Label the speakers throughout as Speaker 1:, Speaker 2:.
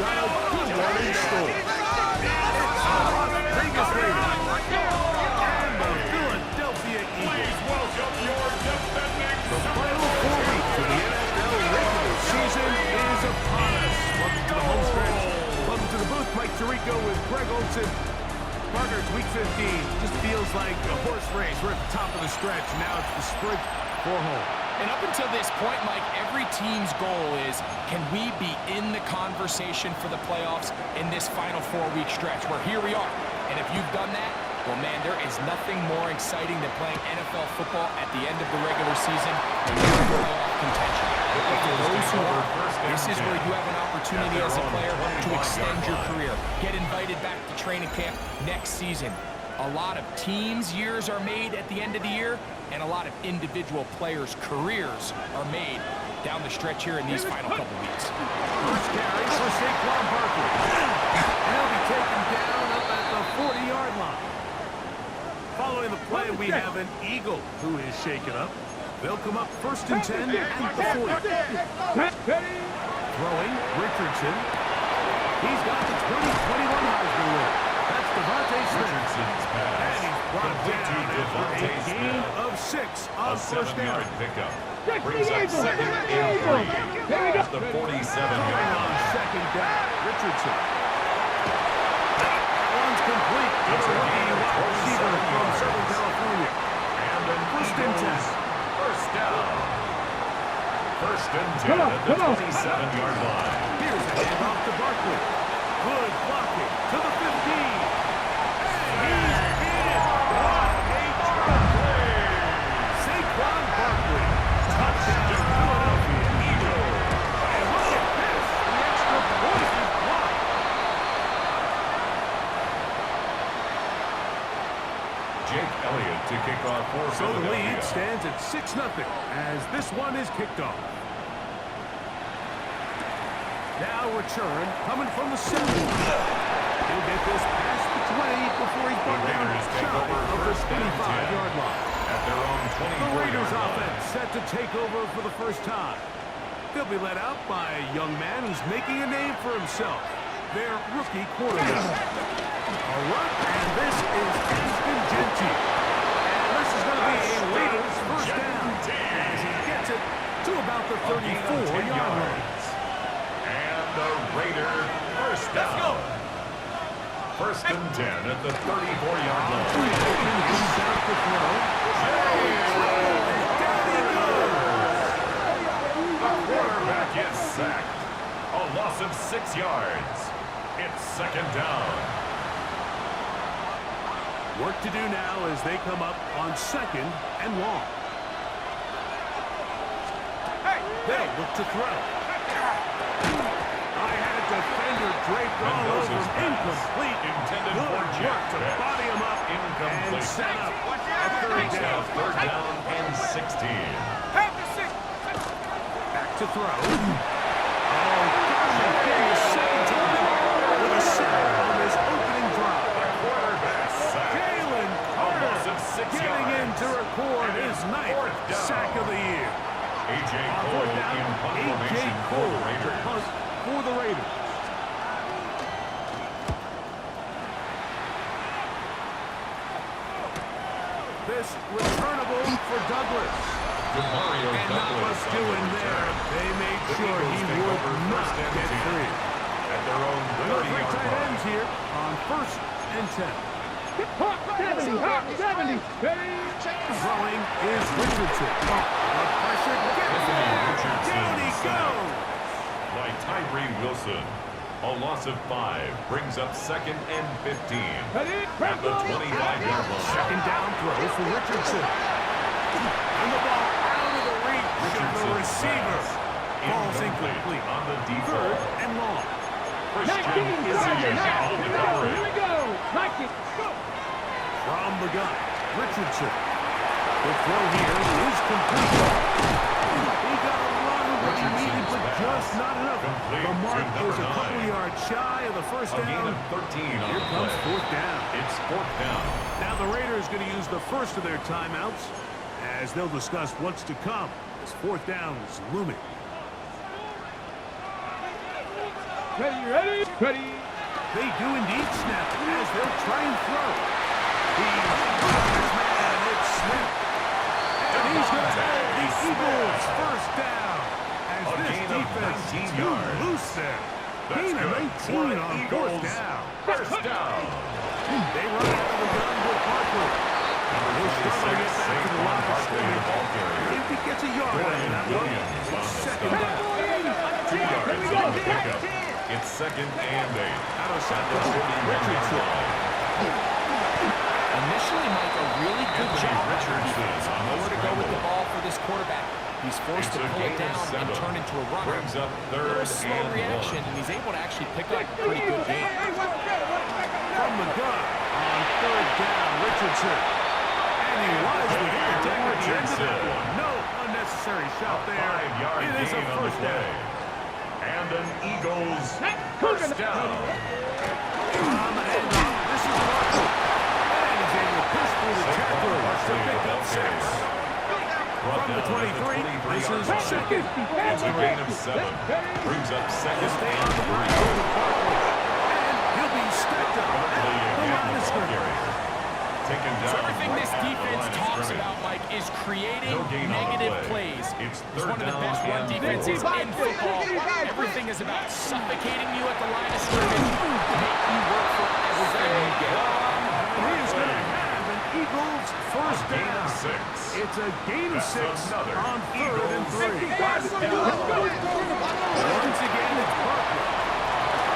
Speaker 1: got a good one in store. Vegas Raiders and the Philadelphia Eagles.
Speaker 2: Welcome your defending
Speaker 1: The final 4 weeks of the NFL regular season is upon us. Welcome to the home stretch. Welcome to the booth. Mike Tirico with Greg Olsen. Partner, it's week 15. Just feels like a horse race. We're at the top of the stretch. Now it's the sprint for home.
Speaker 3: And up until this point, Mike, every team's goal is, can we be in the conversation for the playoffs in this final 4-week stretch? Where here we are. And if you've done that, well, man, there is nothing more exciting than playing NFL football at the end of the regular season and playoff contention. But for those who are, this is where you have an opportunity as a player to extend your career. Get invited back to training camp next season. A lot of teams' years are made at the end of the year, and a lot of individual players' careers are made down the stretch here in these final couple weeks.
Speaker 1: First carry for Saquon Barkley. And he'll be taken down up at the 40-yard line. Following the play, we have an Eagle who is shaken up. They'll come up 1st and 10 at the 40. Throwing, Richardson. He's got the 2021 Heisman winner. That's Devontae Smith. And he's brought down for a gain of 6 on first down.
Speaker 2: pickup. Brings up 2nd and 3 at the 47-yard
Speaker 1: On
Speaker 2: line.
Speaker 1: 2nd down, Richardson. That one's complete. It's a wide receiver from Southern California.
Speaker 2: And an
Speaker 1: 1st and 10.
Speaker 2: First down. 1st and 10 at the 27-yard line.
Speaker 1: Here's a handoff to Barkley. Good blocking to the 15. And he's in. What a drop play. Saquon Barkley. Touchdown, Philadelphia Eagles. And look at this. The extra point is blocked.
Speaker 2: Jake Elliott to kick off for
Speaker 1: So the
Speaker 2: Philadelphia.
Speaker 1: lead stands at 6-0 as this one is kicked off. Now return coming from the 7. He'll get this past the 20 before he's brought down
Speaker 2: Raiders take
Speaker 1: shy
Speaker 2: over
Speaker 1: of the
Speaker 2: 1st and 10
Speaker 1: 25-yard line.
Speaker 2: at their own
Speaker 1: The
Speaker 2: 24-yard
Speaker 1: Raiders
Speaker 2: line.
Speaker 1: offense set to take over for the first time. They'll be led out by a young man who's making a name for himself, their rookie quarterback. A run, and this is Ashton Genty. And this is going to be a Raiders first down as he gets it to about the 34-yard line.
Speaker 2: And the Raider first down. 1st and 10 at the 34-yard line.
Speaker 1: He's out to throw. Down he goes.
Speaker 2: The quarterback is sacked. A loss of 6 yards. It's 2nd down.
Speaker 1: Work to do now as they come up on 2nd and long. They'll look to throw. I had a defender draped all over him. Incomplete.
Speaker 2: Intended
Speaker 1: Good
Speaker 2: for
Speaker 1: work
Speaker 2: Jack
Speaker 1: to
Speaker 2: Beck.
Speaker 1: body him up and
Speaker 2: Incomplete.
Speaker 1: set up a 3rd
Speaker 2: Takes
Speaker 1: down.
Speaker 2: out 3rd down and 16.
Speaker 1: Back to throw. Oh, getting a second time with a sack on this opening drive.
Speaker 2: The quarterback sacked.
Speaker 1: Jalen
Speaker 2: A loss of 6
Speaker 1: getting in
Speaker 2: yards.
Speaker 1: to record his 9th
Speaker 2: 4th down.
Speaker 1: sack of the year.
Speaker 2: A.J.
Speaker 1: On
Speaker 2: Cole
Speaker 1: 4th down,
Speaker 2: in punt
Speaker 1: A.J.
Speaker 2: formation for
Speaker 1: Cole
Speaker 2: the
Speaker 1: to
Speaker 2: Raiders.
Speaker 1: punt for the Raiders. This returnable for Douglas.
Speaker 2: DeMario
Speaker 1: And not
Speaker 2: Douglas
Speaker 1: much
Speaker 2: on the
Speaker 1: doing there.
Speaker 2: return.
Speaker 1: They made
Speaker 2: The
Speaker 1: sure
Speaker 2: Eagles
Speaker 1: he
Speaker 2: take
Speaker 1: would
Speaker 2: over
Speaker 1: not
Speaker 2: 1st and
Speaker 1: get
Speaker 2: 10
Speaker 1: free.
Speaker 2: at their own
Speaker 1: No three
Speaker 2: 30-yard
Speaker 1: tight
Speaker 2: line.
Speaker 1: ends here on 1st and 10.
Speaker 4: 70.
Speaker 1: Throwing is Richardson. The pressure gets
Speaker 2: Anthony
Speaker 1: there.
Speaker 2: Richardson
Speaker 1: Down he
Speaker 2: sacked
Speaker 1: goes.
Speaker 2: by Tyree Wilson. A loss of 5 brings up 2nd and 15 at the 25-yard line.
Speaker 1: Second down throw for Richardson. And the ball out of the reach of the
Speaker 2: Richardson
Speaker 1: receiver.
Speaker 2: pass.
Speaker 1: Ball's
Speaker 2: Incomplete
Speaker 1: incomplete.
Speaker 2: on the
Speaker 1: 3rd
Speaker 2: default.
Speaker 1: and long.
Speaker 2: Christian Izzy on the coverage.
Speaker 1: From the gun, Richardson. The throw here is complete. He got a run what he needed, but just not enough.
Speaker 2: Complete
Speaker 1: The mark
Speaker 2: to number
Speaker 1: is a couple
Speaker 2: 9.
Speaker 1: yards shy of the first
Speaker 2: A gain
Speaker 1: down.
Speaker 2: of 13 on
Speaker 1: Here
Speaker 2: the
Speaker 1: comes
Speaker 2: play.
Speaker 1: 4th down.
Speaker 2: It's 4th down.
Speaker 1: Now the Raiders going to use the first of their timeouts as they'll discuss what's to come. This 4th down is looming. Ready. They do indeed snap as they'll try and throw. It's Smith. And he's going to have the Eagles first down. As this defense too loose there. Gain of 19 on fourth down.
Speaker 2: First down.
Speaker 1: They run out of the gun with Parker. He'll struggle to get back to the line of scrimmage. If he gets a yard out of that one, it's second down.
Speaker 2: 2 yards on the pickup. It's second and 8.
Speaker 1: Out of shotgun, Richardson.
Speaker 3: Initially, Mike, a really good job.
Speaker 2: Richardson on
Speaker 3: Nowhere to go with the ball for this quarterback. He's forced
Speaker 2: It's
Speaker 3: to
Speaker 2: a
Speaker 3: pull it
Speaker 2: gain of
Speaker 3: down and
Speaker 2: 7.
Speaker 3: turn into a runner.
Speaker 2: Brings up
Speaker 3: A
Speaker 2: third
Speaker 3: little slow
Speaker 2: and
Speaker 3: reaction,
Speaker 2: 1.
Speaker 3: and he's able to actually pick up a pretty good game.
Speaker 1: From the gun on third down, Richardson. And he wisely hit the deck at the end of that one. No unnecessary shot there.
Speaker 2: 5-yard
Speaker 1: It is a
Speaker 2: gain on the
Speaker 1: first
Speaker 2: play.
Speaker 1: down.
Speaker 2: And an Eagles first down.
Speaker 1: On the handoff, this is Marshall. And he's able to push through the tacklers to pick up 6. From the 23, this is second.
Speaker 2: It's a gain of 7. Brings up second and 3.
Speaker 1: And he'll be stepped up at the line of scrimmage.
Speaker 2: Taken down.
Speaker 3: So everything this
Speaker 2: right at the
Speaker 3: defense
Speaker 2: line of
Speaker 3: talks
Speaker 2: scrimmage.
Speaker 3: about, Mike, is creating
Speaker 2: No gain on the
Speaker 3: negative
Speaker 2: play.
Speaker 3: plays.
Speaker 2: It's
Speaker 3: He's
Speaker 2: third
Speaker 3: one of the
Speaker 2: down
Speaker 3: best run
Speaker 2: and
Speaker 3: defenses
Speaker 2: 4.
Speaker 3: in football. Everything is about suffocating you at the line of scrimmage, make you work for everything you get.
Speaker 1: He's going to have an Eagles first
Speaker 2: Gain
Speaker 1: down.
Speaker 2: of 6.
Speaker 1: It's a gain of
Speaker 2: That's
Speaker 1: 6
Speaker 2: another
Speaker 1: on third and
Speaker 2: Eagles
Speaker 1: 3.
Speaker 2: first down.
Speaker 1: Once again, it's Parker.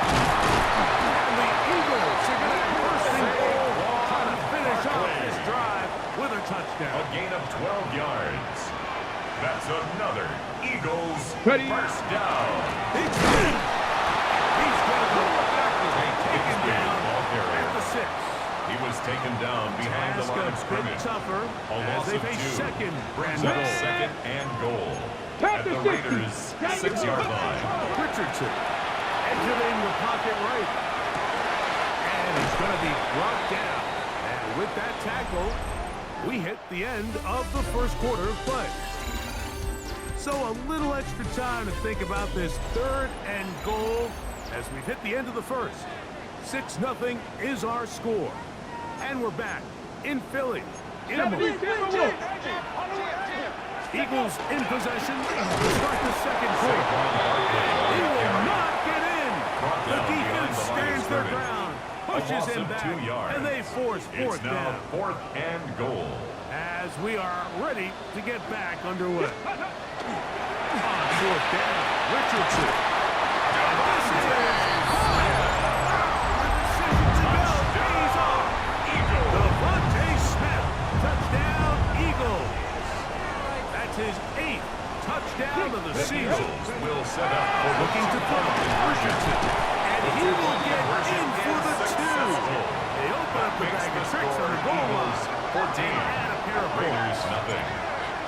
Speaker 1: And the Eagles are going to have first and goal, trying to finish off this drive with a touchdown.
Speaker 2: A gain of 12 yards. That's another Eagles first down.
Speaker 1: It's him. He's going to go backwards, taken down
Speaker 2: Ball carrier.
Speaker 1: at the 6.
Speaker 2: He was taken down behind the
Speaker 1: Task
Speaker 2: line
Speaker 1: a
Speaker 2: of
Speaker 1: bit
Speaker 2: scrimmage.
Speaker 1: tougher
Speaker 2: A
Speaker 1: as
Speaker 2: loss
Speaker 1: they
Speaker 2: of
Speaker 1: face
Speaker 2: 2.
Speaker 1: second
Speaker 2: Brings
Speaker 1: and
Speaker 2: up
Speaker 1: goal.
Speaker 2: second and goal. At the Raiders' 6-yard line.
Speaker 1: Richardson exiting the pocket right. And he's going to be brought down. And with that tackle, we hit the end of the first quarter of play. So a little extra time to think about this third and goal as we've hit the end of the first. 6-0 is our score. And we're back in Philly. In a moment. Eagles in possession to start the second quarter. He will not get in. The defense stands their ground, pushes him back, and they force fourth
Speaker 2: It's now
Speaker 1: down.
Speaker 2: 4th and goal.
Speaker 1: As we are ready to get back underway. On fourth down, Richardson. This is the decision to go. Pays off. Devontae Smith. Touchdown, Eagles. That's his 8th touchdown of the
Speaker 2: The
Speaker 1: season.
Speaker 2: Eagles will set up for the
Speaker 1: Looking to throw. Richardson. And he will get in for the 2. They open up the bag of tricks on the goal line.
Speaker 2: 14.
Speaker 1: And a pair of
Speaker 2: Raiders
Speaker 1: points.
Speaker 2: nothing.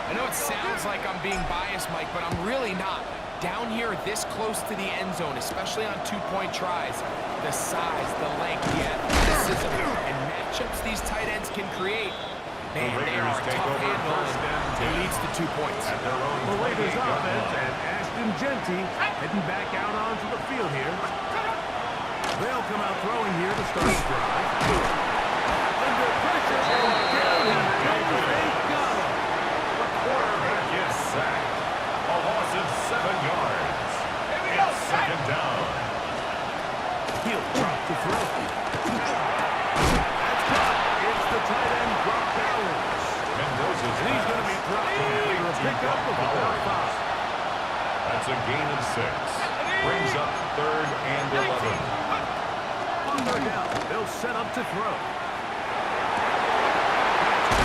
Speaker 3: I know it sounds like I'm being biased, Mike, but I'm really not. Down here this close to the end zone, especially on 2-point tries, the size, the length, the athleticism, and matchups these tight ends can create. Man, they
Speaker 2: Raiders
Speaker 3: are a
Speaker 2: take
Speaker 3: tough
Speaker 2: over
Speaker 3: handle,
Speaker 2: first and
Speaker 3: and
Speaker 2: 10.
Speaker 3: it leads to 2 points.
Speaker 2: At their own
Speaker 1: The Raiders
Speaker 2: 28-yard
Speaker 1: offense
Speaker 2: line.
Speaker 1: and Ashton Genty heading back out onto the field here. They'll come out throwing here to start the drive. Under pressure, and down he goes. They got him.
Speaker 2: The quarterback is sacked. A loss of 7 yards. It's second down.
Speaker 1: He'll drop to throw. That's caught. It's the tight end, Brock Bowers.
Speaker 2: Mendoza's
Speaker 1: And he's going to be dropped after a pickup of about 5.
Speaker 2: That's a gain of 6. Brings up third and 11.
Speaker 1: On third down, they'll set up to throw.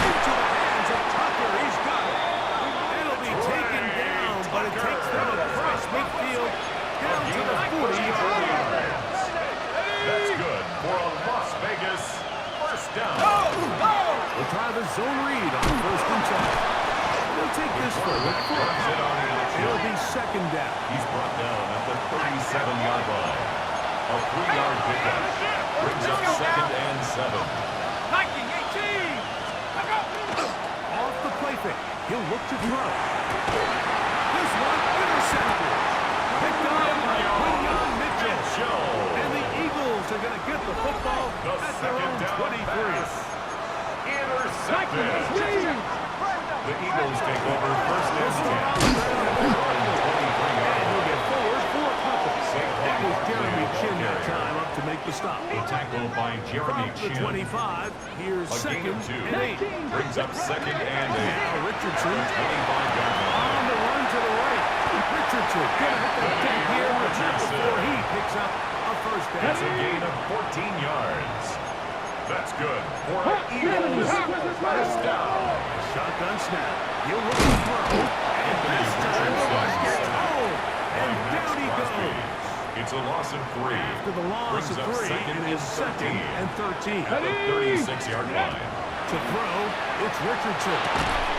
Speaker 1: Into the hands of Tucker. He's got it. It'll be taken down, but it takes them across midfield down to the 40-yard line.
Speaker 2: That's good for a Las Vegas first down.
Speaker 1: We'll try the zone read on first and 10. They'll take this forward for a
Speaker 2: Runs it on the option.
Speaker 1: It'll be second down.
Speaker 2: He's brought down at the 37-yard line. A 3-yard pickup. Brings up second and 7.
Speaker 1: Off the play fake. He'll look to throw. This one intercepted. Picked up by Quinyon Mitchell. the stop.
Speaker 2: A tackle by Jeremy
Speaker 1: From the
Speaker 2: Chin.
Speaker 1: 25, here's
Speaker 2: A gain
Speaker 1: second
Speaker 2: of 2.
Speaker 1: and 8.
Speaker 2: Brings up second and 8.
Speaker 1: Now Richardson
Speaker 2: 25-yard line.
Speaker 1: on the run to the right. Richardson gonna hit that kick here before he picks up a first
Speaker 2: That's a
Speaker 1: down.
Speaker 2: gain of 14 yards. That's good for an Eagles first down.
Speaker 1: Shotgun snap. He'll look to throw. And this time the rush gets home. And down he goes.
Speaker 2: It's a loss of 3.
Speaker 1: After the loss
Speaker 2: Brings
Speaker 1: of
Speaker 2: up
Speaker 1: 3,
Speaker 2: second
Speaker 1: it is second and 13.
Speaker 2: at the 36-yard line.
Speaker 1: To throw, it's Richardson.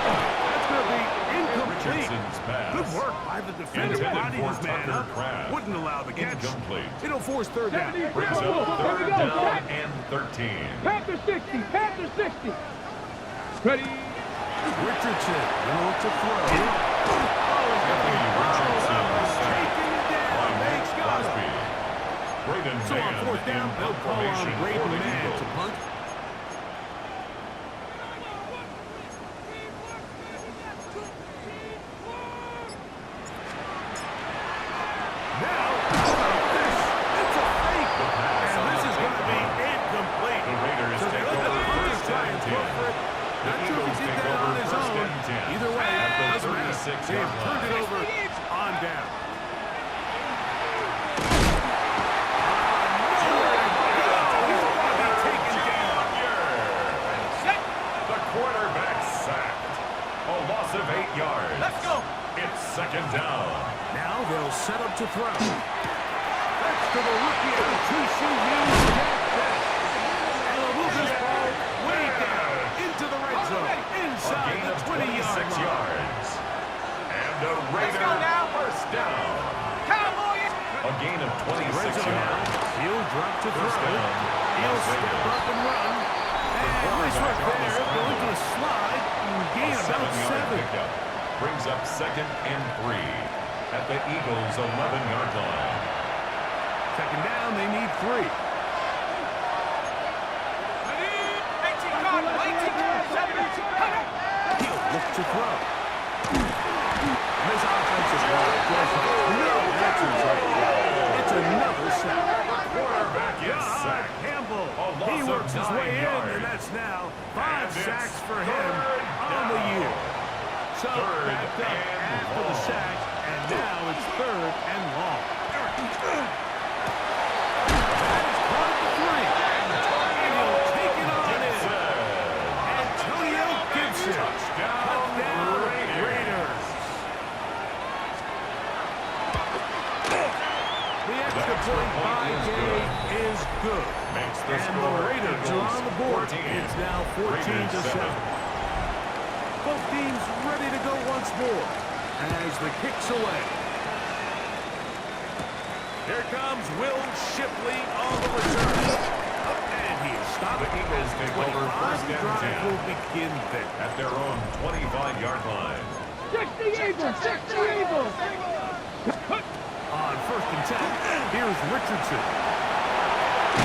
Speaker 1: That's going to be incomplete.
Speaker 2: Richardson's pass.
Speaker 1: Good work by the defender.
Speaker 2: Intended
Speaker 1: Bodied
Speaker 2: for
Speaker 1: his man
Speaker 2: Tucker
Speaker 1: up.
Speaker 2: Kraft.
Speaker 1: Wouldn't allow the catch.
Speaker 2: Incomplete.
Speaker 1: It'll force third down.
Speaker 2: Brings up third down and 13.
Speaker 4: Panther 60, Panther 60. Ready?
Speaker 1: Richardson will look to throw.
Speaker 2: Anthony Richardson
Speaker 1: Taking it down. Makes got it.
Speaker 2: Crosby. Braden
Speaker 1: So on
Speaker 2: Mann
Speaker 1: fourth down,
Speaker 2: in
Speaker 1: they'll call
Speaker 2: formation
Speaker 1: on
Speaker 2: for
Speaker 1: Braden
Speaker 2: the
Speaker 1: Mann
Speaker 2: Eagles.
Speaker 1: to punt. Now, this, it's a fake. And this is going to be incomplete.
Speaker 2: The Raiders
Speaker 1: So
Speaker 2: take
Speaker 1: they'll
Speaker 2: over
Speaker 1: let the
Speaker 2: first
Speaker 1: try
Speaker 2: and
Speaker 1: and
Speaker 2: 10.
Speaker 1: go for it.
Speaker 2: The
Speaker 1: Not sure if
Speaker 2: Eagles
Speaker 1: he did
Speaker 2: take
Speaker 1: that
Speaker 2: over
Speaker 1: on his
Speaker 2: first
Speaker 1: own.
Speaker 2: and 10.
Speaker 1: Either way,
Speaker 2: At the
Speaker 1: doesn't matter.
Speaker 2: 36-yard
Speaker 1: They've turned it
Speaker 2: line.
Speaker 1: over on down.
Speaker 2: The quarterback sacked. A loss of 8 yards.
Speaker 3: Let's go.
Speaker 2: It's second down.
Speaker 1: Now they'll set up to throw. That's to the rookie out of TCU, Jack Best. And the Lucas ball way down into the red zone,
Speaker 2: A
Speaker 1: inside
Speaker 2: gain
Speaker 1: the
Speaker 2: of
Speaker 1: 20-yard
Speaker 2: 26
Speaker 1: line.
Speaker 2: yards. And a Raider
Speaker 3: go now.
Speaker 2: first down.
Speaker 3: Cowboys.
Speaker 2: A gain of 26
Speaker 1: Red zone now.
Speaker 2: yards.
Speaker 1: He'll drop to
Speaker 2: First
Speaker 1: throw.
Speaker 2: down.
Speaker 1: He'll
Speaker 2: Las
Speaker 1: step
Speaker 2: Vegas.
Speaker 1: up and run. And nice work there. Go into a slide and gain
Speaker 2: A
Speaker 1: about
Speaker 2: 7-yard
Speaker 1: 7.
Speaker 2: pickup brings up second and 3 at the Eagles' 11-yard line.
Speaker 1: Second down, they need 3. He'll look to throw. This offensive line does no answers right now. It's another sack.
Speaker 2: Quarterback is
Speaker 1: God,
Speaker 2: sacked.
Speaker 1: Campbell,
Speaker 2: A loss
Speaker 1: he
Speaker 2: of
Speaker 1: works his
Speaker 2: 9
Speaker 1: way in,
Speaker 2: yards.
Speaker 1: and that's now 5
Speaker 2: And it's
Speaker 1: sacks for him
Speaker 2: third
Speaker 1: on the
Speaker 2: down.
Speaker 1: year. So
Speaker 2: Third
Speaker 1: backed up
Speaker 2: and
Speaker 1: after the
Speaker 2: long.
Speaker 1: sack, and now it's third and long. That is caught at the 3. And he'll take it on in. Antonio Gibson.
Speaker 2: Touchdown,
Speaker 1: Touchdown,
Speaker 2: Raiders.
Speaker 1: Raiders. The extra point by Gay is good.
Speaker 2: Makes the
Speaker 1: And the
Speaker 2: score
Speaker 1: Raiders are on the board.
Speaker 2: 14.
Speaker 1: It's now 14-7. Both teams ready to go once more as the kick's away. Here comes Will Shipley on the return. And he is stopped.
Speaker 2: The Eagles
Speaker 1: at
Speaker 2: take
Speaker 1: 25.
Speaker 2: over first
Speaker 1: The
Speaker 2: and
Speaker 1: drive
Speaker 2: 10.
Speaker 1: will begin there.
Speaker 2: At their own 25-yard line.
Speaker 4: 60 Eagles, 60 Eagles.
Speaker 1: On first and 10, here's Richardson.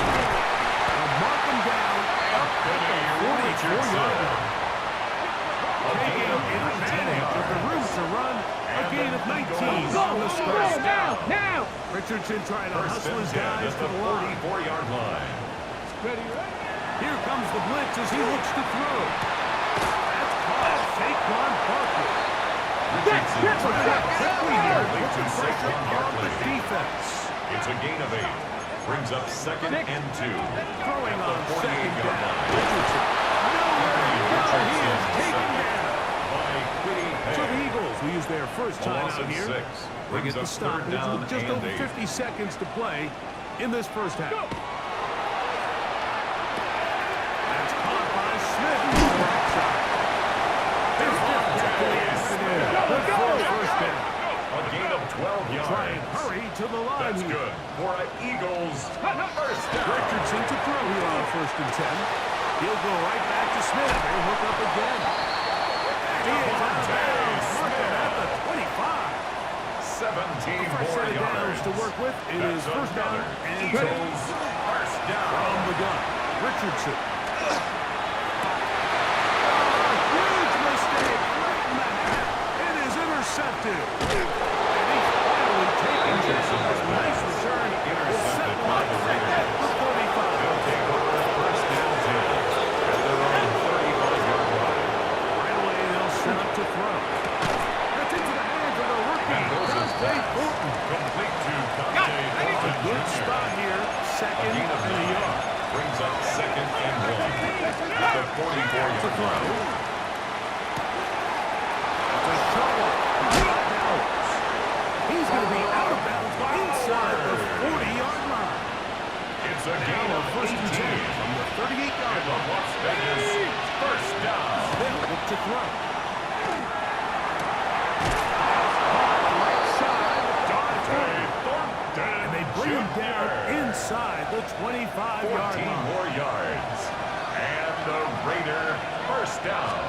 Speaker 1: They'll mark him down up at the 44-yard line. Taking advantage of the room to run, a gain of 19 on the score.
Speaker 4: Now.
Speaker 1: Richardson trying to
Speaker 2: First
Speaker 1: hustle
Speaker 2: and
Speaker 1: his
Speaker 2: 10
Speaker 1: guys
Speaker 2: at
Speaker 1: to
Speaker 2: the
Speaker 1: the line.
Speaker 2: 44-yard line.
Speaker 4: Ready, ready.
Speaker 1: Here comes the blitz as he looks to throw. That's caught. Saquon Barkley.
Speaker 2: Richardson
Speaker 1: Put it up quickly here.
Speaker 2: Barkley
Speaker 1: Puts
Speaker 2: to
Speaker 1: the pressure
Speaker 2: Saquon
Speaker 1: on the
Speaker 2: Barkley.
Speaker 1: defense.
Speaker 2: It's a gain of 8. Brings up second and 2.
Speaker 1: Throwing
Speaker 2: At the
Speaker 1: on second
Speaker 2: 48-yard
Speaker 1: down.
Speaker 2: line.
Speaker 1: Richardson. Nowhere to go. He is
Speaker 2: Richardson
Speaker 1: taken
Speaker 2: sacked
Speaker 1: down.
Speaker 2: by Quiddy
Speaker 1: So the
Speaker 2: Pay.
Speaker 1: Eagles will use their first
Speaker 2: A
Speaker 1: time
Speaker 2: loss
Speaker 1: out
Speaker 2: of
Speaker 1: here.
Speaker 2: 6.
Speaker 1: They
Speaker 2: Brings
Speaker 1: get the
Speaker 2: up third
Speaker 1: stoppage
Speaker 2: down
Speaker 1: with just
Speaker 2: and
Speaker 1: over
Speaker 2: 8.
Speaker 1: 50 seconds to play in this first half. That's caught by Smith. There's Jeff to the afternoon. Good for a first down.
Speaker 2: A gain of 12
Speaker 1: Try and
Speaker 2: yards.
Speaker 1: hurry to the line
Speaker 2: That's
Speaker 1: here.
Speaker 2: good for an Eagles first down.
Speaker 1: Richardson to throw here on first and 10. He'll go right back to Smith. They'll hook up again. He is out of bounds. Working at the 25.
Speaker 2: 17
Speaker 1: First
Speaker 2: more
Speaker 1: set of downs
Speaker 2: yards.
Speaker 1: to work with. It is
Speaker 2: That's
Speaker 1: first down
Speaker 2: another
Speaker 1: and
Speaker 2: Eagles first down.
Speaker 1: from the gun. Richardson. Huge mistake. Right in the hat. It is intercepted. And he's finally taken.
Speaker 2: Richardson was
Speaker 1: Nice return. Will
Speaker 2: intercepted
Speaker 1: settle
Speaker 2: by
Speaker 1: up
Speaker 2: the
Speaker 1: right
Speaker 2: Raiders.
Speaker 1: at the 45. second
Speaker 2: gain of
Speaker 1: and a
Speaker 2: 9
Speaker 1: yard.
Speaker 2: brings up 2nd and 1 at the 44-yard line.
Speaker 1: He's going to be out of bounds inside the 40-yard line.
Speaker 2: It's a gain of
Speaker 1: 1st and 10
Speaker 2: 18
Speaker 1: from the 38-yard
Speaker 2: and the
Speaker 1: line.
Speaker 2: Las Vegas first down.
Speaker 1: They'll look to throw. And they bring him down inside the 25-yard
Speaker 2: 14
Speaker 1: line.
Speaker 2: more yards. And the Raider first down.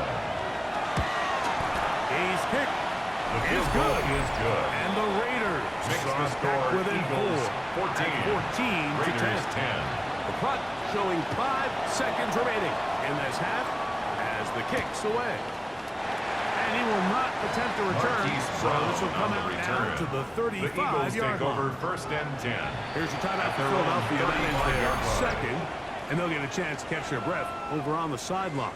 Speaker 1: He's kicked.
Speaker 2: The
Speaker 1: Is
Speaker 2: field goal
Speaker 1: good.
Speaker 2: is good.
Speaker 1: And the Raiders
Speaker 2: Makes the
Speaker 1: are back
Speaker 2: score
Speaker 1: within
Speaker 2: Eagles
Speaker 1: 4.
Speaker 2: 14.
Speaker 1: At 14 to 10.
Speaker 2: Raiders 10.
Speaker 1: The clock showing 5 seconds remaining in this half as the kick's away. And he will not attempt to return.
Speaker 2: Marquise
Speaker 1: So
Speaker 2: Brown
Speaker 1: this will come
Speaker 2: on the
Speaker 1: out
Speaker 2: return.
Speaker 1: now to the
Speaker 2: The Eagles
Speaker 1: 35-yard
Speaker 2: take over
Speaker 1: line.
Speaker 2: 1st and 10.
Speaker 1: Here's your timeout
Speaker 2: At
Speaker 1: for
Speaker 2: their own
Speaker 1: Philadelphia. That is
Speaker 2: 35-yard
Speaker 1: their
Speaker 2: line.
Speaker 1: second. And they'll get a chance to catch their breath over on the sideline.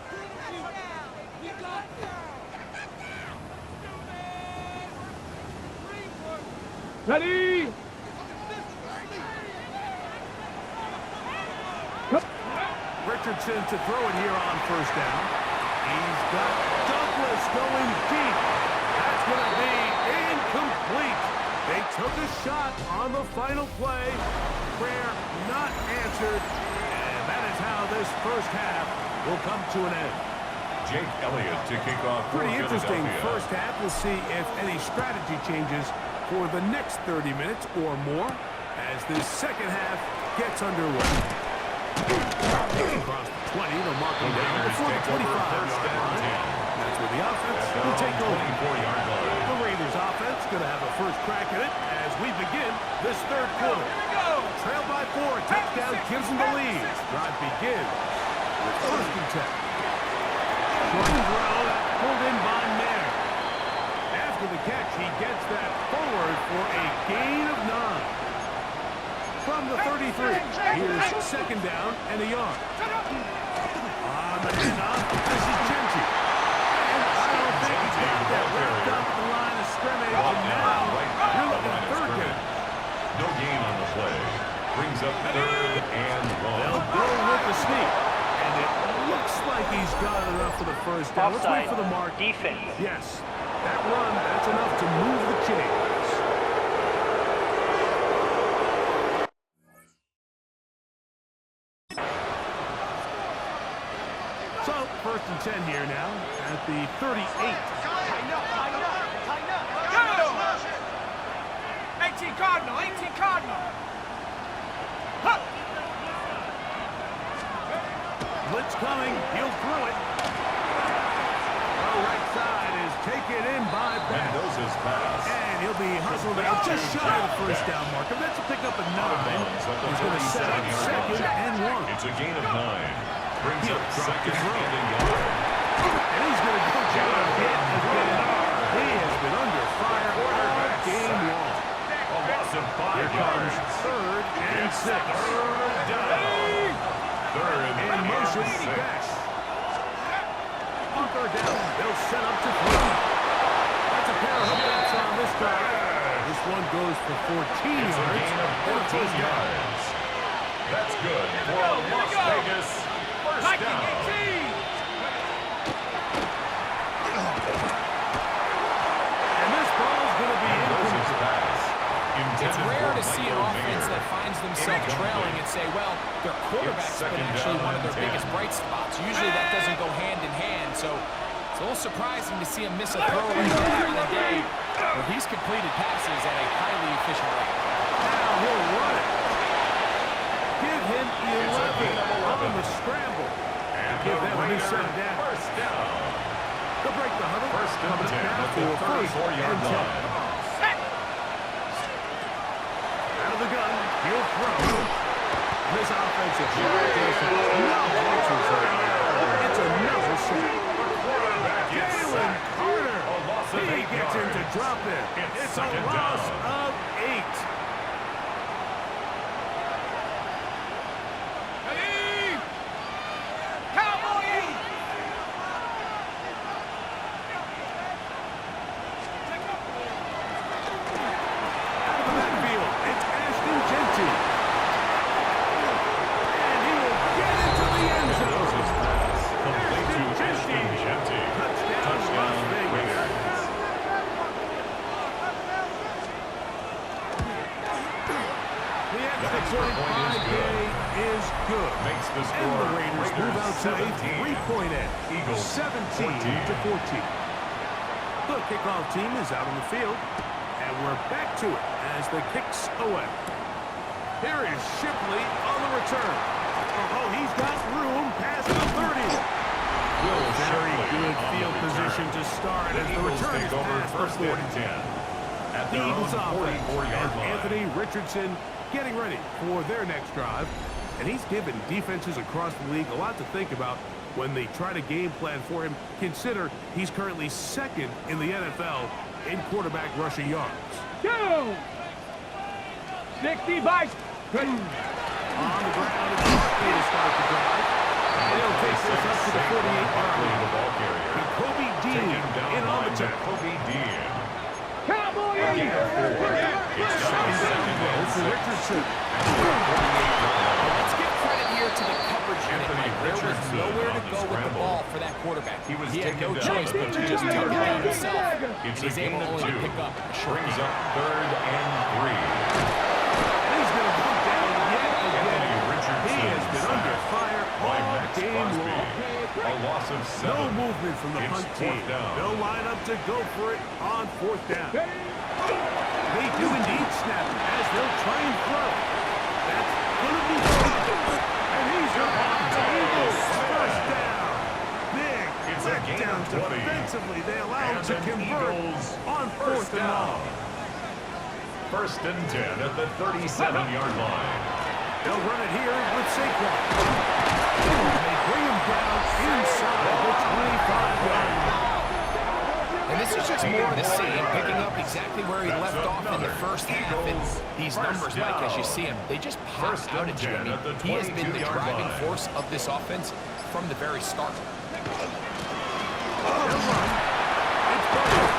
Speaker 4: Ready?
Speaker 1: Richardson to throw it here on 1st down. He's got Douglas going deep. That's going to be incomplete. They took a shot on the final play. Prayer not answered. And that is how this first half will come to an end.
Speaker 2: Jake Elliott to kick off for
Speaker 1: Pretty interesting
Speaker 2: Philadelphia.
Speaker 1: first half. We'll see if any strategy changes for the next 30 minutes or more as this second half gets underway. Across the 20, they'll mark him down
Speaker 2: Raiders
Speaker 1: before the
Speaker 2: take over
Speaker 1: 25-yard
Speaker 2: 1st and
Speaker 1: line.
Speaker 2: 10.
Speaker 1: That's where the offense
Speaker 2: At their
Speaker 1: will
Speaker 2: own
Speaker 1: take over.
Speaker 2: 24-yard line.
Speaker 1: The Raiders offense going to have a first crack at it as we begin this third quarter. Trail by 4, touchdown gives them the lead. Drive begins with 1st and 10. Short and throw, pulled in by Mayer. After the catch, he gets that forward for a gain of 9. From the 33, here's 2nd down and a yard. On the handoff, this is Genty. And I don't think he got that wrapped up the line of scrimmage. And now, you're looking at 3rd down.
Speaker 2: No gain on the play. Brings up 3rd and 1.
Speaker 1: They'll go with the sneak. And it looks like he's got enough for the first down. Let's wait for the mark.
Speaker 5: Defense.
Speaker 1: Yes, that run, that's enough to move the chains. So, 1st and 10 here now at the 38.
Speaker 4: Tighten up. 18 Cardinal, 18 Cardinal. Huh.
Speaker 1: Blitz coming, he'll throw it. The right side is taken in by Beck.
Speaker 2: Mendoza's pass.
Speaker 1: And he'll be hustled out just shy of the first down mark. And that's a pick up at 9.
Speaker 2: Out of bounds at the
Speaker 1: He's going to set up
Speaker 2: 37-yard
Speaker 1: 2nd and 1.
Speaker 2: It's a gain of 9. Brings up
Speaker 1: He'll drop
Speaker 2: 2nd
Speaker 1: the throw.
Speaker 2: and a yard.
Speaker 1: And he's going to go down again. He has been under fire all game long.
Speaker 2: A loss of 5
Speaker 1: Here comes
Speaker 2: yards.
Speaker 1: 3rd and 6.
Speaker 2: 3rd down. 3rd
Speaker 1: In
Speaker 2: and
Speaker 1: motion,
Speaker 2: 6.
Speaker 1: Beck. On 3rd down, they'll set up to throw. That's a pair of hookups on this drive. This one goes for 14
Speaker 2: It's a
Speaker 1: yards.
Speaker 2: gain of
Speaker 1: And a
Speaker 2: 14
Speaker 1: first down.
Speaker 2: yards. That's good for a Las Vegas first down.
Speaker 1: And this ball's going to be
Speaker 2: Mendoza's
Speaker 1: incomplete.
Speaker 2: pass.
Speaker 3: It's
Speaker 2: Intended
Speaker 3: rare
Speaker 2: for
Speaker 3: to see an
Speaker 2: Michael
Speaker 3: offense
Speaker 2: Mayer.
Speaker 3: that finds themselves trailing and say, well, their quarterback's been
Speaker 2: 2nd
Speaker 3: actually
Speaker 2: down
Speaker 3: one of their
Speaker 2: and 10.
Speaker 3: biggest bright spots. Usually that doesn't go hand in hand, so it's a little surprising to see him miss a throw right there in the day where he's completed passes at a highly efficient rate.
Speaker 1: Now he'll run it. Give him 11 on the scramble.
Speaker 2: And
Speaker 1: Give
Speaker 2: the
Speaker 1: them a new
Speaker 2: Raiders
Speaker 1: set down.
Speaker 2: first down.
Speaker 1: They'll break the huddle.
Speaker 2: 1st and
Speaker 1: Coming
Speaker 2: 10
Speaker 1: up now
Speaker 2: at
Speaker 1: for
Speaker 2: the
Speaker 1: 1st
Speaker 2: 34-yard
Speaker 1: and 10.
Speaker 2: line.
Speaker 1: Out of the gun, he'll throw. This offensive line just has no answers right now. It's another sack.
Speaker 2: Quarterback is
Speaker 1: Jalen
Speaker 2: sacked.
Speaker 1: Carter.
Speaker 2: A loss of
Speaker 1: He
Speaker 2: 8
Speaker 1: gets him to
Speaker 2: yards.
Speaker 1: drop it.
Speaker 2: It's
Speaker 1: It's a
Speaker 2: 2nd
Speaker 1: loss
Speaker 2: down.
Speaker 1: of 8.
Speaker 4: Ready? Cowboy!
Speaker 1: Out of the backfield, it's Ashton Genty.
Speaker 2: extra point is good.
Speaker 1: is good.
Speaker 2: Makes the
Speaker 1: And
Speaker 2: score.
Speaker 1: the Raiders move out to a
Speaker 2: 17.
Speaker 1: three-point edge.
Speaker 2: Eagles
Speaker 1: 17-14. The kickoff team is out on the field, and we're back to it as the kicks away. Here is Shipley on the return. Oh, he's got room past the 30. Very good field position to start as the return is past the 40.
Speaker 2: At
Speaker 1: The
Speaker 2: their
Speaker 1: Eagles
Speaker 2: own
Speaker 1: offense
Speaker 2: 44-yard
Speaker 1: and
Speaker 2: line.
Speaker 1: Anthony Richardson getting ready for their next drive. And he's given defenses across the league a lot to think about when they try to game plan for him. Consider he's currently second in the NFL in quarterback rushing yards.
Speaker 4: 2. 60 by.
Speaker 1: On the ground, it's Barkley to start the drive. And he'll take this up to the 48-yard line.
Speaker 2: The ball carrier.
Speaker 1: Kobe Dean
Speaker 2: Taking down
Speaker 1: in on the
Speaker 2: line
Speaker 1: tackle.
Speaker 2: Kobe Dean.
Speaker 4: Cowboy
Speaker 2: Again, 4. It's now second
Speaker 1: Goal
Speaker 2: and
Speaker 1: for
Speaker 2: 6.
Speaker 1: Richardson.
Speaker 3: Let's give credit here to the coverage unit,
Speaker 2: Anthony
Speaker 3: Mike. There was
Speaker 2: Richardson
Speaker 3: nowhere
Speaker 2: on
Speaker 3: to
Speaker 2: the
Speaker 3: go with the
Speaker 2: scramble.
Speaker 3: ball for that quarterback.
Speaker 2: He was
Speaker 3: had no
Speaker 2: taken down
Speaker 3: choice
Speaker 2: at
Speaker 3: but
Speaker 2: the
Speaker 3: to just
Speaker 2: 2-yard
Speaker 3: take it down
Speaker 2: line.
Speaker 3: himself.
Speaker 2: It's
Speaker 3: He's
Speaker 2: a gain
Speaker 3: able
Speaker 2: of
Speaker 3: only to
Speaker 2: 2.
Speaker 3: pick up a short
Speaker 2: Brings
Speaker 3: gain.
Speaker 2: up 3rd and 3.
Speaker 1: And he's going to come down yet
Speaker 2: Anthony
Speaker 1: again.
Speaker 2: Richardson
Speaker 1: He has been under fire
Speaker 2: by
Speaker 1: all
Speaker 2: Max
Speaker 1: game
Speaker 2: Crosby.
Speaker 1: long.
Speaker 2: A loss of 7.
Speaker 1: No movement from the
Speaker 2: It's
Speaker 1: punt
Speaker 2: 4th
Speaker 1: team.
Speaker 2: down.
Speaker 1: They'll line up to go for it on 4th down. They do indeed snap it as they'll try and throw. That's going to be good. And he's on the Eagles. First down. Big
Speaker 2: It's a gain
Speaker 1: letdown
Speaker 2: of 20.
Speaker 1: defensively. They allow him
Speaker 2: And
Speaker 1: to
Speaker 2: an
Speaker 1: convert
Speaker 2: Eagles
Speaker 1: on 4th and long.
Speaker 2: 1st and 10 at the 37-yard line.
Speaker 1: They'll run it here with Saquon. They bring him down inside the 25-yard line.
Speaker 3: And this is just more of the same, picking up exactly where he left off in the first half. And these numbers, Mike, as you see him, they just pop
Speaker 2: First
Speaker 3: out
Speaker 2: and
Speaker 3: at you. I
Speaker 2: 10
Speaker 3: mean,
Speaker 2: at the
Speaker 3: he has been the
Speaker 2: 22-yard
Speaker 3: driving
Speaker 2: line.
Speaker 3: force of this offense from the very start.
Speaker 1: They'll run. It's Butler.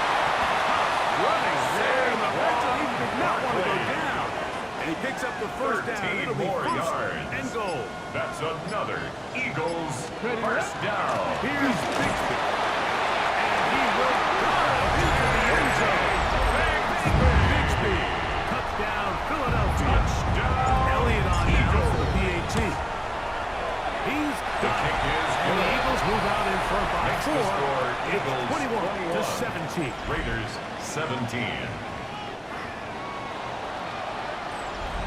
Speaker 1: Running there in the red zone. He did not want to go down. And he picks up the first down.
Speaker 2: 13
Speaker 1: It'll be
Speaker 2: more
Speaker 1: first
Speaker 2: yards.
Speaker 1: and goal.
Speaker 2: That's another Eagles first down.
Speaker 1: Here's Bixby. And he will dive into the end zone. Bixby. Touchdown, Philadelphia.
Speaker 2: Touchdown.
Speaker 1: Elliott on now
Speaker 2: Eagles.
Speaker 1: for the PAT. He's
Speaker 2: The kick is
Speaker 1: And the
Speaker 2: good.
Speaker 1: Eagles move out in front by
Speaker 2: Makes the
Speaker 1: 4.
Speaker 2: score
Speaker 1: It's
Speaker 2: Eagles
Speaker 1: 21-17.
Speaker 2: Raiders 17.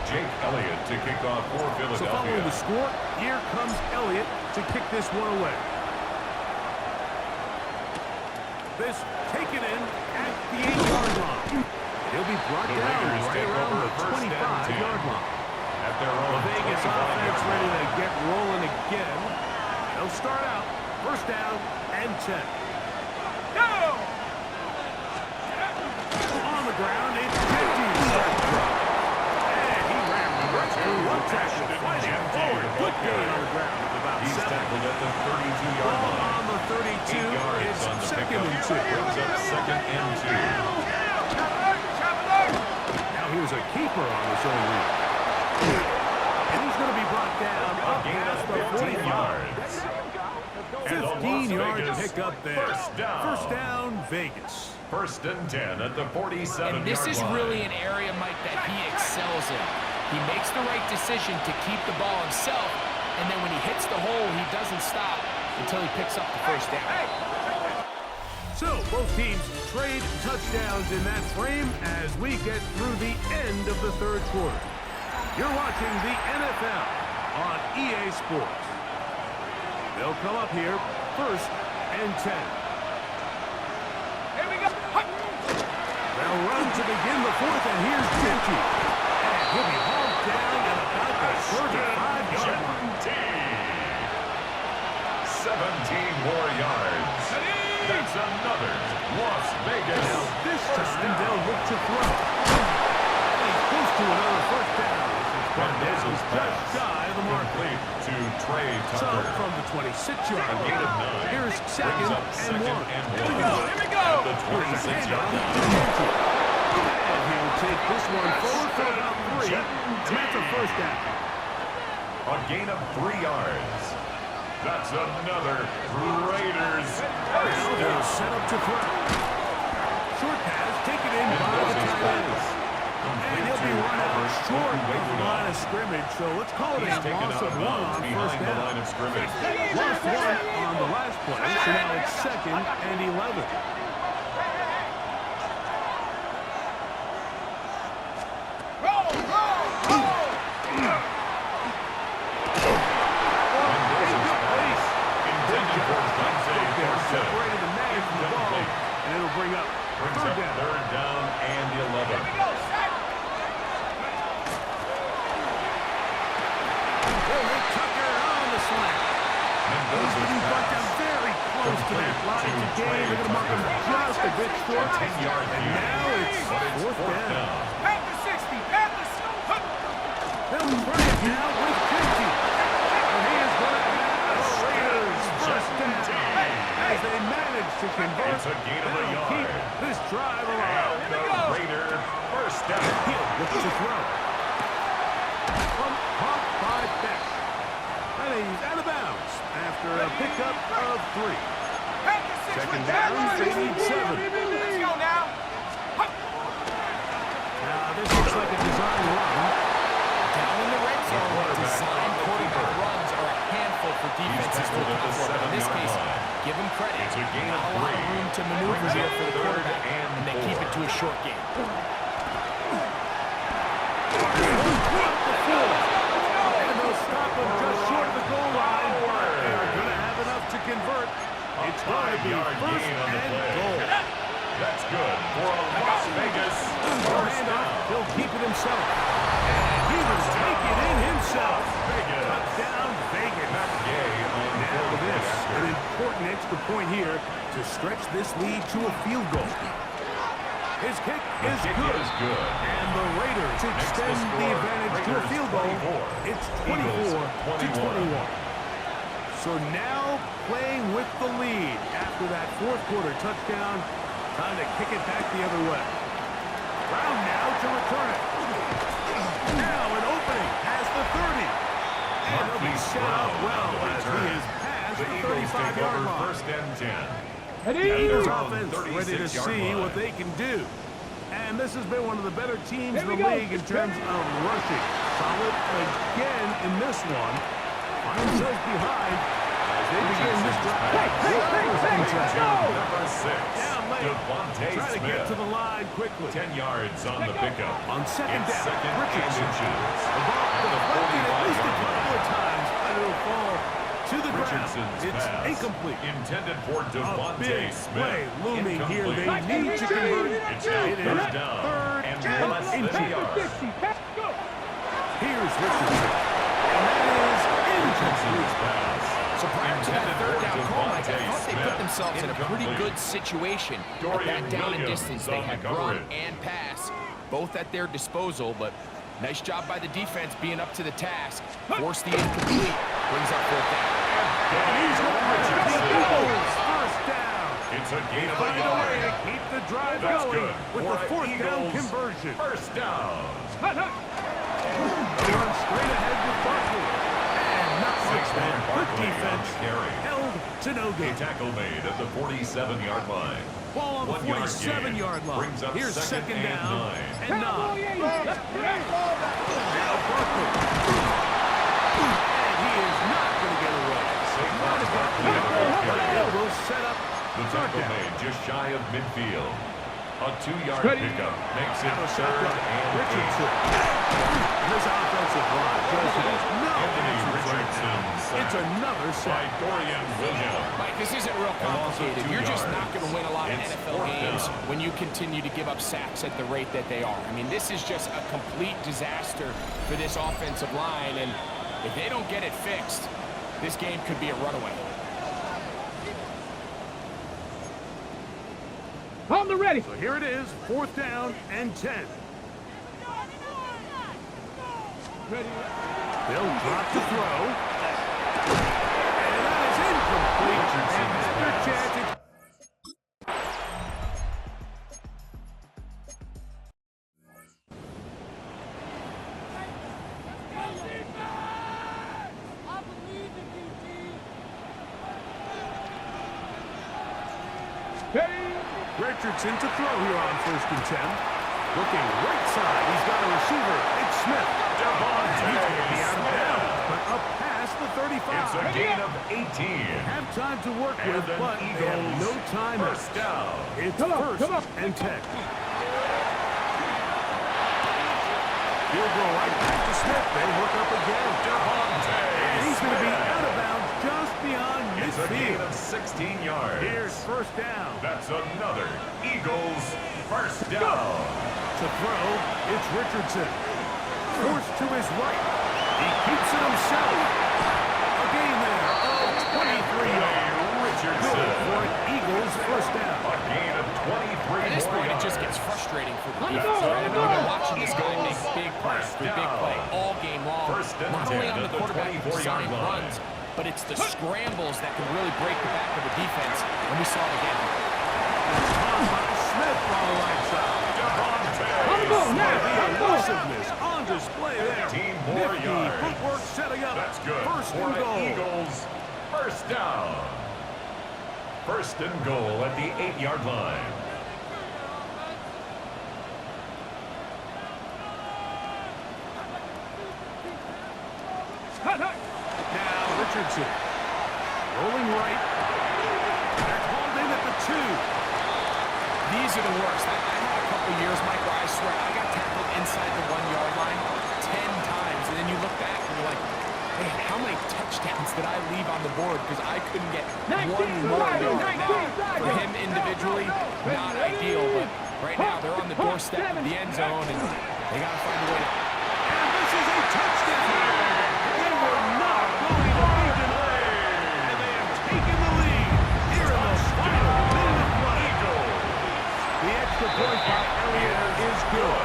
Speaker 2: Jake Elliott to kick off for
Speaker 1: So following the
Speaker 2: Philadelphia.
Speaker 1: score, here comes Elliott to kick this one away. This taken in at the 8-yard line. He'll be brought
Speaker 2: The
Speaker 1: down
Speaker 2: Raiders
Speaker 1: right
Speaker 2: take
Speaker 1: around
Speaker 2: over
Speaker 1: the
Speaker 2: first and
Speaker 1: 25-yard
Speaker 2: 10.
Speaker 1: line.
Speaker 2: At their
Speaker 1: The
Speaker 2: own
Speaker 1: Vegas
Speaker 2: 25-yard
Speaker 1: offense ready
Speaker 2: line.
Speaker 1: to get rolling again. They'll start out first down and 10. On the ground, it's 50. And he ran right through one tackle, fighting forward. Good gain on the ground of about
Speaker 2: He's
Speaker 1: 7.
Speaker 2: tackled at the 32-yard
Speaker 1: Ball
Speaker 2: line.
Speaker 1: on the 32.
Speaker 2: 8 yards
Speaker 1: It's
Speaker 2: on the
Speaker 1: second
Speaker 2: pickup.
Speaker 1: and 2.
Speaker 2: Brings up second and 2.
Speaker 1: Now here's a keeper on his own read. And he's going to be brought down
Speaker 2: A
Speaker 1: up
Speaker 2: gain
Speaker 1: past
Speaker 2: of
Speaker 1: the
Speaker 2: 15
Speaker 1: 45.
Speaker 2: yards. And the Las
Speaker 1: 15-yard
Speaker 2: Vegas
Speaker 1: pickup there.
Speaker 2: First down.
Speaker 1: First down, Vegas.
Speaker 2: First and 10 at the 47-yard line.
Speaker 3: And this is really an area, Mike, that he excels in. He makes the right decision to keep the ball himself, and then when he hits the hole, he doesn't stop until he picks up the first down.
Speaker 1: So both teams trade touchdowns in that frame as we get through the end of the third quarter. You're watching the NFL on EA Sports. They'll come up here first and 10.
Speaker 4: Here we go.
Speaker 1: They'll run to begin the fourth, and here's Genty. And he'll be hauled down at about the 35-yard line.
Speaker 2: 17 more yards. That's another Las Vegas.
Speaker 1: Now this
Speaker 2: first
Speaker 1: time
Speaker 2: down.
Speaker 1: they'll look to throw. And he's close to another first down.
Speaker 2: Mendoza's
Speaker 1: Just
Speaker 2: pass.
Speaker 1: shy of the mark.
Speaker 2: Complete to Trey
Speaker 1: So
Speaker 2: Tucker.
Speaker 1: from the 26-yard
Speaker 2: A gain of 9.
Speaker 1: line, here's
Speaker 2: Brings
Speaker 1: second
Speaker 2: up second
Speaker 1: and 1.
Speaker 2: and
Speaker 1: Here we
Speaker 2: 1.
Speaker 1: go.
Speaker 4: Here we go.
Speaker 2: At the 26-yard line.
Speaker 1: And he'll take this one forward for about 3. And that's a first down.
Speaker 2: A gain of 3 yards. That's another Raiders first
Speaker 1: Now they'll
Speaker 2: down.
Speaker 1: set up to throw. Short pass taken in by the tight end. And he'll They'll be run out short of the line of scrimmage, so let's call it a loss of 1 on first
Speaker 2: behind the
Speaker 1: down.
Speaker 2: line of scrimmage.
Speaker 1: Lost 1 on the last play, so now it's 2nd and 11. Separated the man from the ball, and it'll bring up third
Speaker 2: down and 11.
Speaker 1: Tucker on the slant. He's getting bucked up very close to that line to gain. They're going to mark him just a bit short.
Speaker 2: 10-yard
Speaker 1: And now it's fourth down.
Speaker 4: Back to 60. Back to 60.
Speaker 1: They'll bring it down with Kenji. And he is going to have the Raiders first down. As they manage to convert,
Speaker 2: It's a gain of a
Speaker 1: they'll
Speaker 2: yard.
Speaker 1: keep this drive alive.
Speaker 2: The Raider first down.
Speaker 1: Hill looks to throw. Pump by Beck. And he's out of bounds after a pickup of 3.
Speaker 4: Back to 60.
Speaker 1: Second down, they need 7.
Speaker 4: Let's go now.
Speaker 1: Now, this looks like a design run.
Speaker 3: Down in the red zone,
Speaker 2: quarterback
Speaker 3: design
Speaker 2: on the
Speaker 3: quarterback
Speaker 2: keeper.
Speaker 3: runs are a handful for defenses to
Speaker 2: tackled at the
Speaker 3: account for. But in this
Speaker 2: 7-yard
Speaker 3: case,
Speaker 2: line.
Speaker 3: give them credit.
Speaker 2: It's a gain
Speaker 3: Not
Speaker 2: of
Speaker 3: a lot of
Speaker 2: 3.
Speaker 3: room to maneuver
Speaker 2: Brings
Speaker 3: here
Speaker 2: up
Speaker 3: for the
Speaker 2: third
Speaker 3: quarterback,
Speaker 2: and
Speaker 3: and they keep it to a short game.
Speaker 1: And they'll stop him just short of the goal line. They're going to have enough to convert. It's going to be
Speaker 2: 5-yard
Speaker 1: first
Speaker 2: gain on the
Speaker 1: and
Speaker 2: play.
Speaker 1: goal.
Speaker 2: That's good for a Las Vegas first down.
Speaker 1: He'll keep it himself. And he will take it in himself.
Speaker 2: Vegas.
Speaker 1: Touchdown, Vegas.
Speaker 2: Matt Gay on
Speaker 1: Now
Speaker 2: the
Speaker 1: this,
Speaker 2: after.
Speaker 1: an important extra point here to stretch this lead to a field goal. His kick
Speaker 2: The
Speaker 1: is
Speaker 2: kick
Speaker 1: good.
Speaker 2: is good.
Speaker 1: And the Raiders
Speaker 2: Makes the
Speaker 1: extend the
Speaker 2: score.
Speaker 1: advantage to a
Speaker 2: Raiders
Speaker 1: field goal.
Speaker 2: 24.
Speaker 1: It's
Speaker 2: Eagles
Speaker 1: 24-21. So now playing with the lead after that fourth quarter touchdown. Time to kick it back the other way. Brown now to return it. Now an opening has the 30. And he'll be
Speaker 2: Marquise
Speaker 1: set up
Speaker 2: Brown
Speaker 1: well
Speaker 2: on the
Speaker 1: as he
Speaker 2: return.
Speaker 1: is past
Speaker 2: The
Speaker 1: the
Speaker 2: Eagles take
Speaker 1: 35-yard
Speaker 2: over
Speaker 1: line.
Speaker 2: first and 10.
Speaker 1: The Eagles
Speaker 2: Down
Speaker 1: offense
Speaker 2: on
Speaker 1: ready to
Speaker 2: 36-yard
Speaker 1: see
Speaker 2: line.
Speaker 1: what they can do. And this has been one of the better teams in
Speaker 4: Here we
Speaker 1: the
Speaker 4: go.
Speaker 1: league in terms of rushing. Solid again in this one. Find themselves behind as they begin this drive.
Speaker 2: Number 6,
Speaker 1: Down late.
Speaker 2: Devontae
Speaker 1: Try to get to
Speaker 2: Smith.
Speaker 1: the line quickly.
Speaker 2: 10 yards on the pickup.
Speaker 1: On second
Speaker 2: It's
Speaker 1: down,
Speaker 2: second and
Speaker 1: Richardson.
Speaker 2: inches.
Speaker 1: The ball
Speaker 2: At the
Speaker 1: deflected at least a
Speaker 2: 45-yard
Speaker 1: couple of
Speaker 2: line.
Speaker 1: times, but it'll fall to the ground.
Speaker 2: Richardson's
Speaker 1: It's
Speaker 2: pass.
Speaker 1: incomplete.
Speaker 2: Intended for
Speaker 1: A
Speaker 2: Devontae
Speaker 1: big
Speaker 2: Smith.
Speaker 1: play looming here. They
Speaker 2: Incomplete.
Speaker 1: need to convert.
Speaker 2: It's now
Speaker 1: It is
Speaker 2: third down
Speaker 1: third
Speaker 2: and
Speaker 1: and
Speaker 2: less than a
Speaker 1: inches.
Speaker 2: yard.
Speaker 4: 60. Go.
Speaker 1: Here's Richardson. And that is incomplete.
Speaker 2: Richardson's pass.
Speaker 3: So prior to that
Speaker 2: Intended
Speaker 3: third
Speaker 2: for
Speaker 3: down call, Mike, I
Speaker 2: Devontae
Speaker 3: thought they put
Speaker 2: Smith.
Speaker 3: themselves in a pretty
Speaker 2: Incomplete.
Speaker 3: good situation at
Speaker 2: Dorian
Speaker 3: that down and
Speaker 2: Williams
Speaker 3: distance. They
Speaker 2: on the
Speaker 3: had run
Speaker 2: coverage.
Speaker 3: and pass, both at their disposal, but nice job by the defense being up to the task. Force the incomplete, brings up fourth down.
Speaker 1: And he's going to
Speaker 2: Richardson.
Speaker 1: the Eagles first down.
Speaker 2: It's a gain of a
Speaker 1: Find a way to
Speaker 2: yard.
Speaker 1: keep the drive
Speaker 2: That's
Speaker 1: going
Speaker 2: good
Speaker 1: with
Speaker 2: for
Speaker 1: the fourth down
Speaker 2: Eagles.
Speaker 1: conversion.
Speaker 2: First down.
Speaker 1: They run straight ahead with Barkley. And not much
Speaker 2: Saquon
Speaker 1: there. Good
Speaker 2: Barkley on
Speaker 1: defense.
Speaker 2: the carry.
Speaker 1: Held to no
Speaker 2: A
Speaker 1: good.
Speaker 2: tackle made at the 47-yard line.
Speaker 1: Ball on the
Speaker 2: 1 yard
Speaker 1: 47-yard line.
Speaker 2: Brings up
Speaker 1: Here's
Speaker 2: second and
Speaker 1: down
Speaker 2: 9.
Speaker 1: and 9. Now Barkley. And he is not going to get away.
Speaker 2: Saquon Barkley on the carry.
Speaker 1: Hill will set up
Speaker 2: The
Speaker 1: third
Speaker 2: tackle
Speaker 1: down.
Speaker 2: made just shy of midfield. A 2-yard
Speaker 4: Ready.
Speaker 2: pickup makes it
Speaker 1: Out of
Speaker 2: third
Speaker 1: shotgun.
Speaker 2: and
Speaker 1: Richardson.
Speaker 2: 8.
Speaker 1: This offensive line just has no
Speaker 2: Anthony
Speaker 1: answers right
Speaker 2: Richardson
Speaker 1: now.
Speaker 2: sacked
Speaker 1: It's another
Speaker 2: by
Speaker 1: sack.
Speaker 2: Dorian Williams.
Speaker 3: Mike, this isn't real
Speaker 2: A loss of
Speaker 3: complicated.
Speaker 2: 2
Speaker 3: You're just
Speaker 2: yards.
Speaker 3: not going to win a lot of
Speaker 2: It's
Speaker 3: NFL
Speaker 2: fourth
Speaker 3: games
Speaker 2: down.
Speaker 3: when you continue to give up sacks at the rate that they are. I mean, this is just a complete disaster for this offensive line, and if they don't get it fixed, this game could be a runaway.
Speaker 4: On the ready.
Speaker 1: So here it is, fourth down and 10.
Speaker 4: Ready.
Speaker 1: They'll drop to throw. And that is incomplete. And
Speaker 2: Richardson's
Speaker 1: their
Speaker 2: pass.
Speaker 1: chance.
Speaker 4: Ready.
Speaker 1: Richardson to throw here on first and 10. Looking right side. He's got a receiver. It's Smith. And he's going to be out of bounds, but up past the 35.
Speaker 2: It's a gain of 18.
Speaker 1: Have time to work
Speaker 2: And
Speaker 1: with,
Speaker 2: an
Speaker 1: but they have
Speaker 2: Eagles
Speaker 1: no time.
Speaker 2: first down.
Speaker 1: It's
Speaker 4: Come on,
Speaker 1: first
Speaker 4: come on.
Speaker 1: and 10. He'll go right back to Smith. They hook up again.
Speaker 2: Devontae
Speaker 1: And he's going to be
Speaker 2: Smith.
Speaker 1: out of bounds just beyond
Speaker 2: It's a gain
Speaker 1: midfield.
Speaker 2: of 16 yards.
Speaker 1: Here's first down.
Speaker 2: That's another Eagles first down.
Speaker 1: To throw, it's Richardson. Forced to his right. He keeps it himself. A gain there of 23 yards. Good
Speaker 2: Richardson.
Speaker 1: for an Eagles first down.
Speaker 2: A gain of 23
Speaker 3: At this
Speaker 2: more
Speaker 3: point, it
Speaker 2: yards.
Speaker 3: just gets frustrating for the
Speaker 4: Let's
Speaker 3: defense.
Speaker 4: go,
Speaker 3: Right? I
Speaker 4: let's
Speaker 3: mean,
Speaker 4: go.
Speaker 3: you're watching this guy make big play
Speaker 2: First
Speaker 3: after big
Speaker 2: down.
Speaker 3: play all game long.
Speaker 2: First and
Speaker 3: Not only
Speaker 2: 10
Speaker 3: on
Speaker 2: at
Speaker 3: the
Speaker 2: the
Speaker 3: quarterback
Speaker 2: 24-yard
Speaker 3: design
Speaker 2: line.
Speaker 3: runs, but it's the scrambles that can really break the back of the defense. And we saw it again.
Speaker 1: Caught by Smith on the right side.
Speaker 2: Devontae
Speaker 4: Let's go, now.
Speaker 1: The
Speaker 4: Let's go.
Speaker 1: elusiveness on display there.
Speaker 2: 15 more
Speaker 1: Nifty
Speaker 2: yards.
Speaker 1: footwork setting up.
Speaker 2: That's good
Speaker 1: First
Speaker 2: for
Speaker 1: and
Speaker 2: an
Speaker 1: goal.
Speaker 2: Eagles first down. First and goal at the 8-yard line.
Speaker 1: Now Richardson. Rolling right. They're called in at the 2.
Speaker 3: These are the worst. I had a couple years, Mike, where I swear I got tackled inside the 1-yard line 10 times. And then you look back and you're like, man, how many touchdowns did I leave on the board because I couldn't get
Speaker 4: 19,
Speaker 3: one more
Speaker 4: right,
Speaker 3: yard.
Speaker 4: 19,
Speaker 3: Now,
Speaker 4: right.
Speaker 3: for him individually, not ideal, but right now they're on the doorstep of the end zone, and they got to find a way to...
Speaker 1: And this is a touchdown. They were not going to be denied. And they have taken the lead here in the final minute of play. The extra point by Elliott is good.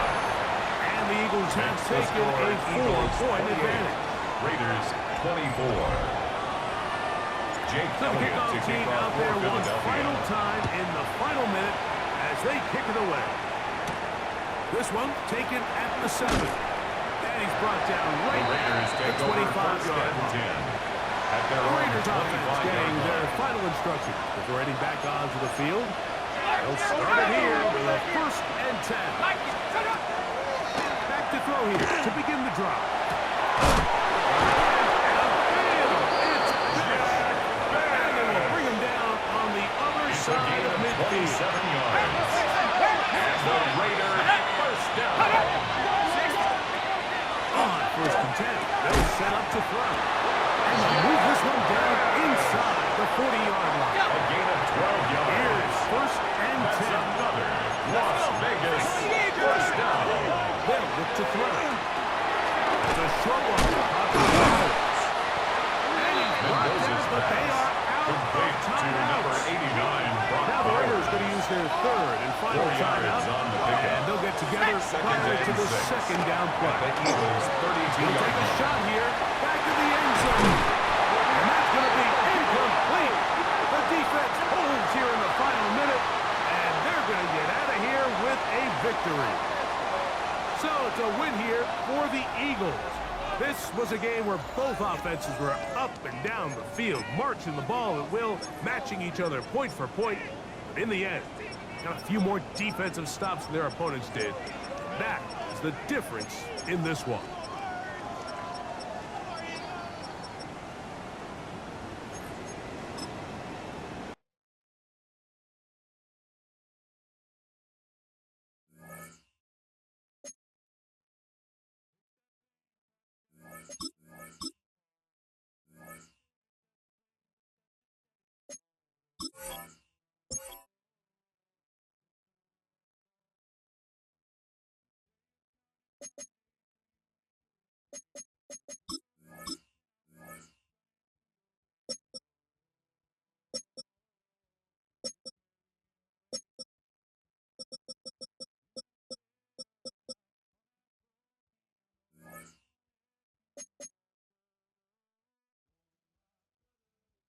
Speaker 1: And the Eagles have taken a 4-point advantage.
Speaker 2: Raiders 24. Jake
Speaker 1: So the
Speaker 2: Elliott
Speaker 1: kickoff
Speaker 2: to
Speaker 1: team
Speaker 2: kick off
Speaker 1: out
Speaker 2: for
Speaker 1: there one
Speaker 2: Philadelphia.
Speaker 1: final time in the final minute as they kick it away. This one taken at the 7. And he's brought down
Speaker 2: The
Speaker 1: right
Speaker 2: Raiders
Speaker 1: at
Speaker 2: take
Speaker 1: the
Speaker 2: over
Speaker 1: 25-yard
Speaker 2: first and
Speaker 1: line.
Speaker 2: 10. At their
Speaker 1: The
Speaker 2: own
Speaker 1: Raiders offense
Speaker 2: 25-yard
Speaker 1: getting their
Speaker 2: line.
Speaker 1: final instructions before heading back onto the field. They'll start it here with a first and 10. Back to throw here to begin the drop. And they will bring him down on the other
Speaker 2: It's a
Speaker 1: side
Speaker 2: gain
Speaker 1: of
Speaker 2: of
Speaker 1: midfield.
Speaker 2: 27 yards. And the Raiders first down.
Speaker 1: On first and 10. They'll set up to throw. And they'll move this one down inside the 40-yard line.
Speaker 2: A gain of 12 yards.
Speaker 1: Here's first and
Speaker 2: That's
Speaker 1: 10.
Speaker 2: another Las Vegas first down.
Speaker 1: They'll look to throw. It's a short one. And he's brought down,
Speaker 2: Mendoza's
Speaker 1: but they
Speaker 2: pass
Speaker 1: are out
Speaker 2: complete
Speaker 1: of
Speaker 2: to number
Speaker 1: timeouts.
Speaker 2: 89, Brock
Speaker 1: Now the Raiders
Speaker 2: Bowers.
Speaker 1: going to use their third and final
Speaker 2: 4 yards
Speaker 1: timeout.
Speaker 2: on the pickup.
Speaker 1: And they'll get together
Speaker 2: Second
Speaker 1: prior to
Speaker 2: and
Speaker 1: the
Speaker 2: 6.
Speaker 1: second down
Speaker 2: The
Speaker 1: play.
Speaker 2: Eagles 32
Speaker 1: He'll take a
Speaker 2: yards.
Speaker 1: shot here, back in the end zone. And that's going to be incomplete. The defense holds here in the final minute, and they're going to get out of here with a victory. So it's a win here for the Eagles. This was a game where both offenses were up and down the field, marching the ball at will, matching each other point for point. But in the end, got a few more defensive stops than their opponents did. That is the difference in this one.